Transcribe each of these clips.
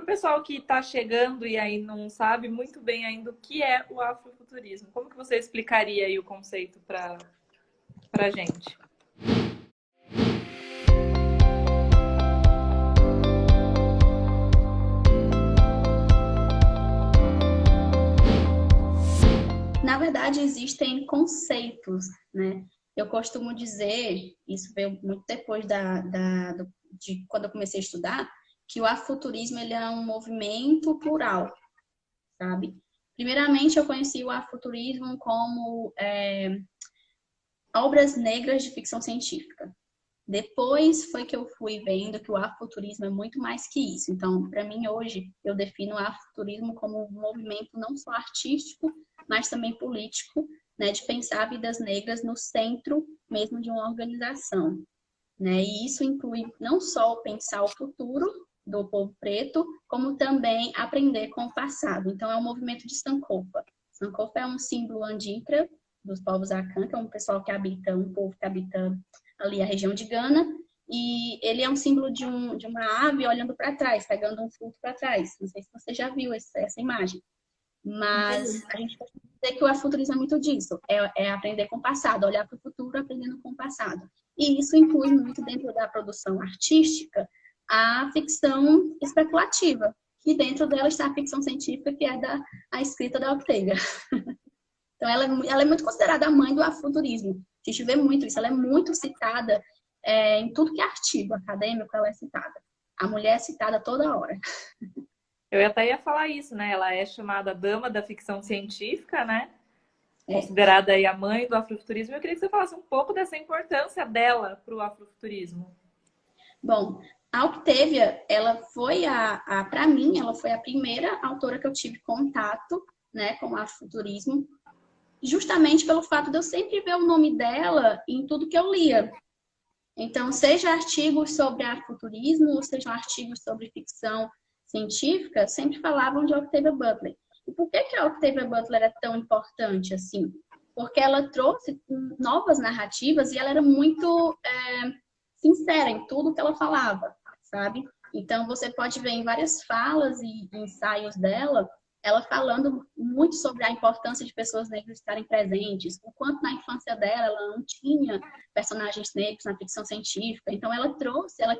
pessoal que está chegando e aí não sabe muito bem ainda o que é o afrofuturismo, como que você explicaria aí o conceito para a gente? Na verdade, existem conceitos, né? Eu costumo dizer, isso veio muito depois de quando eu comecei a estudar, que o afrofuturismo ele é um movimento plural, sabe? Primeiramente, eu conheci o afrofuturismo como obras negras de ficção científica. Depois foi que eu fui vendo que o afrofuturismo é muito mais que isso. Então, para mim, hoje, eu defino o afrofuturismo como um movimento não só artístico, mas também político, né, de pensar vidas negras no centro mesmo de uma organização. Né? E isso inclui não só pensar o futuro do povo preto, como também aprender com o passado. Então, é um movimento de Sankofa. Sankofa é um símbolo andintra dos povos Akan, que é um pessoal que habita, um povo que habita ali a região de Gana, e ele é um símbolo de uma ave olhando para trás, pegando um fruto para trás. Não sei se você já viu essa imagem. Mas a gente pode dizer que o afrofuturismo é muito disso. É aprender com o passado, olhar para o futuro aprendendo com o passado. E isso inclui muito dentro da produção artística a ficção especulativa, que dentro dela está a ficção científica, que é a escrita da Ortega. Então, ela é muito considerada a mãe do afrofuturismo. A gente vê muito isso. Ela é muito citada em tudo que é artigo acadêmico, ela é citada. A mulher é citada toda hora. Eu até ia falar isso, né? Ela é chamada dama da ficção científica, né? É. Considerada aí a mãe do afrofuturismo. Eu queria que você falasse um pouco dessa importância dela para o afrofuturismo. Bom, a Octavia, ela foi para mim, ela foi a primeira autora que eu tive contato, né, com o afrofuturismo, justamente pelo fato de eu sempre ver o nome dela em tudo que eu lia. Então, seja artigos sobre afrofuturismo, ou sejam artigos sobre ficção científica, sempre falavam de Octavia Butler. E por que a Octavia Butler é tão importante assim? Porque ela trouxe novas narrativas e ela era muito sincera em tudo que ela falava, sabe? Então, você pode ver em várias falas e ensaios dela, ela falando muito sobre a importância de pessoas negras estarem presentes, o quanto na infância dela ela não tinha personagens negros na ficção científica. Então, ela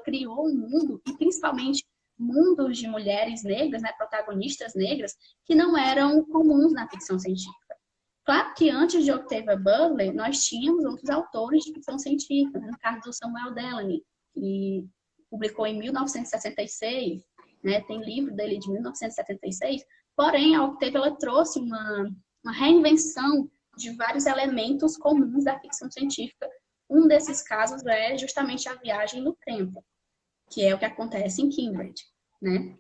criou um mundo, e principalmente mundos de mulheres negras, né, protagonistas negras, que não eram comuns na ficção científica. Claro que antes de Octavia Butler, nós tínhamos outros autores de ficção científica, né? No caso do Samuel Delany, que publicou em 1966, né? Tem livro dele de 1976, porém a Octavia ela trouxe uma reinvenção de vários elementos comuns da ficção científica. Um desses casos é justamente a viagem no tempo, que é o que acontece em Kindred, né?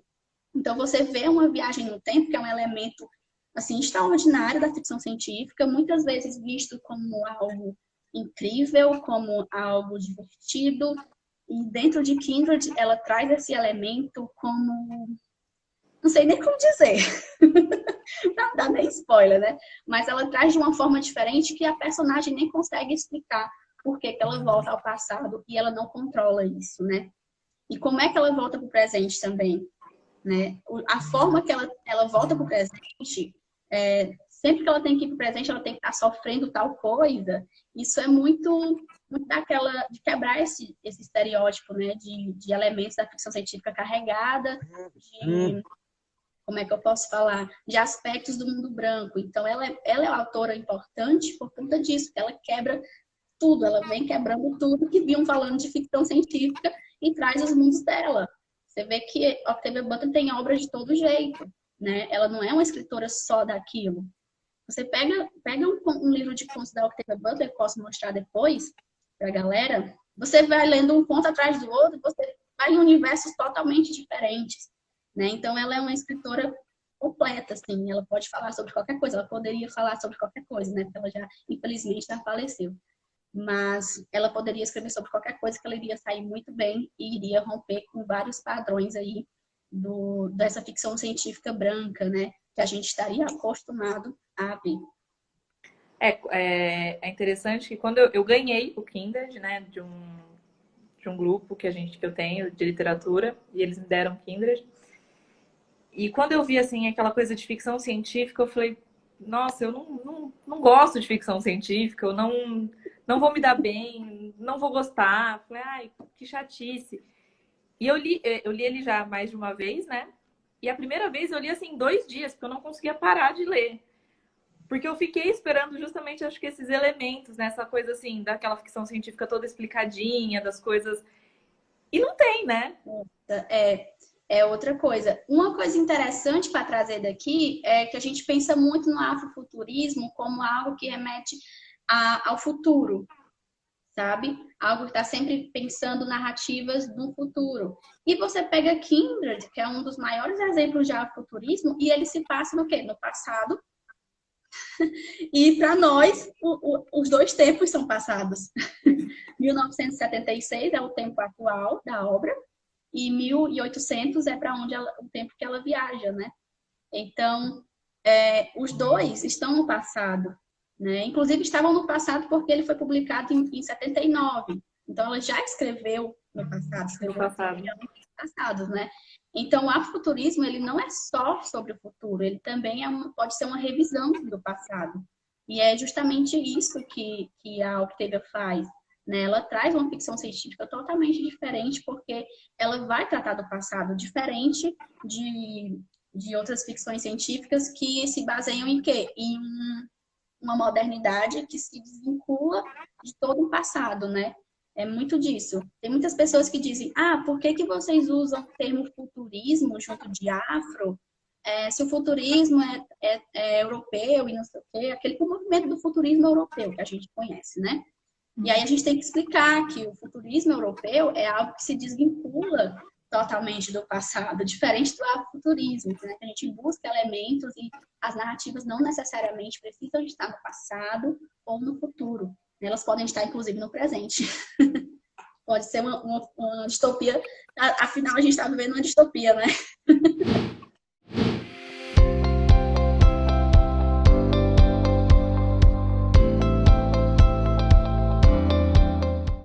Então você vê uma viagem no tempo, que é um elemento assim extraordinário da ficção científica, muitas vezes visto como algo incrível, como algo divertido, e dentro de Kindred ela traz esse elemento como, não sei nem como dizer, não dá nem spoiler, né? Mas ela traz de uma forma diferente que a personagem nem consegue explicar por que ela volta ao passado e ela não controla isso, né? E como é que ela volta para o presente também, né? A forma que ela volta para o presente, sempre que ela tem que ir para o presente, ela tem que estar sofrendo tal coisa. Isso é muito daquela de quebrar esse estereótipo, né? De elementos da ficção científica carregada, de como é que eu posso falar? De aspectos do mundo branco. Então, ela é uma autora importante por conta disso, que ela quebra tudo, ela vem quebrando tudo que vinham falando de ficção científica e traz os mundos dela. Você vê que Octavia Butler tem obras de todo jeito, né? Ela não é uma escritora só daquilo. Você pega um livro de contos da Octavia Butler, eu posso mostrar depois para a galera, você vai lendo um conto atrás do outro, você vai em universos totalmente diferentes, né? Então, ela é uma escritora completa, assim, ela pode falar sobre qualquer coisa, ela poderia falar sobre qualquer coisa, né? Porque ela já, infelizmente, já faleceu. Mas ela poderia escrever sobre qualquer coisa que ela iria sair muito bem e iria romper com vários padrões aí dessa ficção científica branca, né? Que a gente estaria acostumado a ver. É interessante que quando eu ganhei o Kindred, né, de um grupo que eu tenho de literatura, e eles me deram Kindred, E quando eu vi, assim, aquela coisa de ficção científica, eu falei, nossa, eu não gosto de ficção científica, eu não vou me dar bem, não vou gostar. Falei, ai, que chatice. E eu li ele já mais de uma vez, né? E a primeira vez eu li, assim, em 2 dias, porque eu não conseguia parar de ler. Porque eu fiquei esperando justamente, acho que esses elementos, né? Essa coisa, assim, daquela ficção científica toda explicadinha, das coisas... E não tem, né? É outra coisa. Uma coisa interessante para trazer daqui é que a gente pensa muito no afrofuturismo como algo que remete ao futuro, sabe? Algo que está sempre pensando narrativas do futuro. E você pega Kindred, que é um dos maiores exemplos de afrofuturismo, e ele se passa no quê? No passado. E para nós, os dois tempos são passados. 1976 é o tempo atual da obra, e 1800 é para onde o tempo que ela viaja, né? Então, os dois estão no passado, né? Inclusive estavam no passado porque ele foi publicado em 79. Então ela já escreveu no passado, escreveu No passado. passados, né? Então o afrofuturismo ele não é só sobre o futuro, ele também pode ser uma revisão do passado. E é justamente isso que a Octavia faz, né? Ela traz uma ficção científica totalmente diferente porque ela vai tratar do passado, diferente de outras ficções científicas que se baseiam em quê? Em uma modernidade que se desvincula de todo o passado, né? É muito disso. Tem muitas pessoas que dizem, por que vocês usam o termo futurismo junto de afro? Se o futurismo é europeu e não sei o quê, o movimento do futurismo europeu que a gente conhece, né? E aí a gente tem que explicar que o futurismo europeu é algo que se desvincula totalmente do passado, diferente do afrofuturismo, né? A gente busca elementos e as narrativas não necessariamente precisam estar no passado ou no futuro. Elas podem estar, inclusive, no presente. Pode ser uma distopia, afinal a gente está vivendo uma distopia, né?